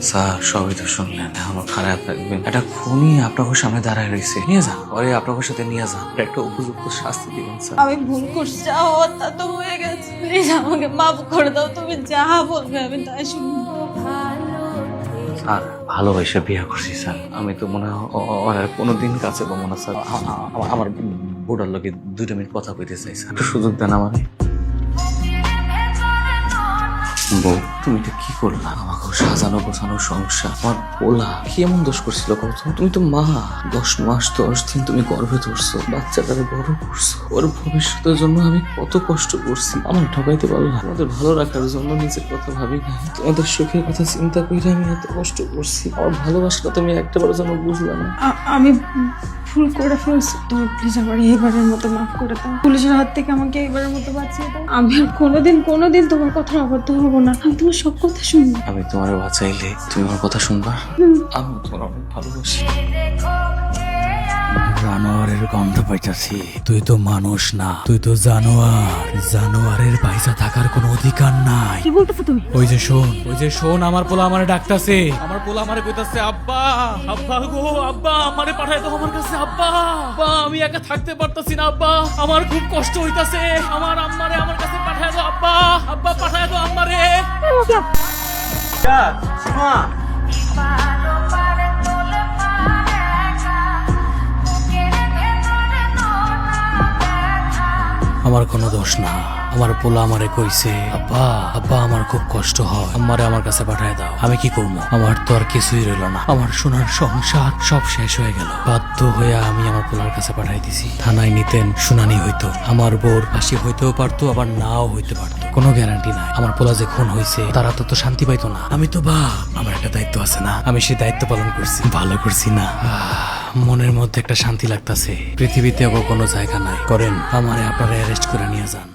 Sir সবই তো শুনলেন, এখনো খারাপ থাকবেন। একটা খুনি আপনাদের সামনে দাঁড়ায় রয়েছে, নিয়ে যান ওরে, আপনাদের সাথে নিয়ে যান, একটা উপযুক্ত শাস্তি দিবেন স্যার। আমি ভুল করছি, যা হওয়ার তা তো হয়ে গেছে। প্লিজ আমাকে মাফ করে দাও, তুমি যা বলবে আমি তাই শুনবো। স্যার ভালোবাসে বিয়ে করছি স্যার, আমি তো মনে হয় ওর আর কোনোদিন কাছে পাবো না স্যার। আমার বুড়ার লোকে 2 মিনিট কথা কইতে চাই স্যার, একটু সুযোগ দেন আমারে। বউ, তুমি তো কি করলা? আমাকে সাজানো গোছানো সংসার, আমার পোলা কি এমন দোষ করছিল কত? তুমি তো মা, 10 মাস 10 দিন তুমি গর্ভে ধরছো, বাচ্চাটাকে বড় করছো, ওর ভবিষ্যতের জন্য আমি কত কষ্ট করছি। আমার ঠকাইতে পারলাম, তোমাদের ভালো রাখার জন্য নিজের কথা ভাবি না, তোমাদের সুখের কথা চিন্তা করে আমি এত কষ্ট করছি। আমার ভালোবাসাটা তুমি একটাবারের জন্য বুঝলা না। আমি ভুল করে ফেলছি, তুমি প্লিজ আমার এইবারের মতো মাফ করে দাও। পুলিশের হাত থেকে আমাকে এইবারের মতো বাঁচিয়ে দাও। আমি আর কোনোদিন তোমার কথা অবাধ্য হবো না, আমি তোমার সব কথা শুনবো। আমি তোমার বাঁচাইলে তুমি আমার কথা শুনবা। আমি তোমার অনেক ভালোবাসি। জানোয়ারের গন্ধ পাইতাছি। তুই তো মানুষ না, তুই তো জানোয়ার। জানোয়ারের পয়সা থাকার কোনো অধিকার নাই। কি বলতেছো তুমি? ওই যে শোন আমার পোলা আমারে ডাকতাছে, আমার পোলা আমারে কইতাছে আব্বা, আব্বা গো আব্বা, আমারে পাঠায় দাও আমার কাছে আব্বা। আব্বা আমি একা থাকতে পারতাছি না আব্বা, আমার খুব কষ্ট হইতাছে, আমার আম্মারে আমার কাছে পাঠায় দাও আব্বা, আব্বা পাঠায় দাও আম্মারে। আমার কোনো দোষ না, আমার পোলা আমারে কইছে আব্বা আব্বা আমার খুব কষ্ট হয়, আমারে আমার কাছে পাঠায় দাও। আমি কি করবো? আমার তো আর কিছুই রইল না, আমার সোনার সংসার সব শেষ হয়ে গেল। বাধ্য হয়ে আমি আমার পোলার কাছে পাঠাই দিছি। থানায় নিতেন শুনানি হইতো, আমার বোর ফাঁসি হইতেও পারতো, আবার নাও হইতে পারতো, কোনো গ্যারান্টি নাই। আমার পোলা যে খুন হয়েছে তারা তো শান্তি পাইতো না। আমি তো আমার একটা দায়িত্ব আছে না, আমি সেই দায়িত্ব পালন করছি, ভালো করছি না। মনের মধ্যে একটা শান্তি লাগতাছে। পৃথিবীতে আবার কোনো জায়গা নাই। করেন আমারে আপনারা অ্যারেস্ট করে নিয়ে যান।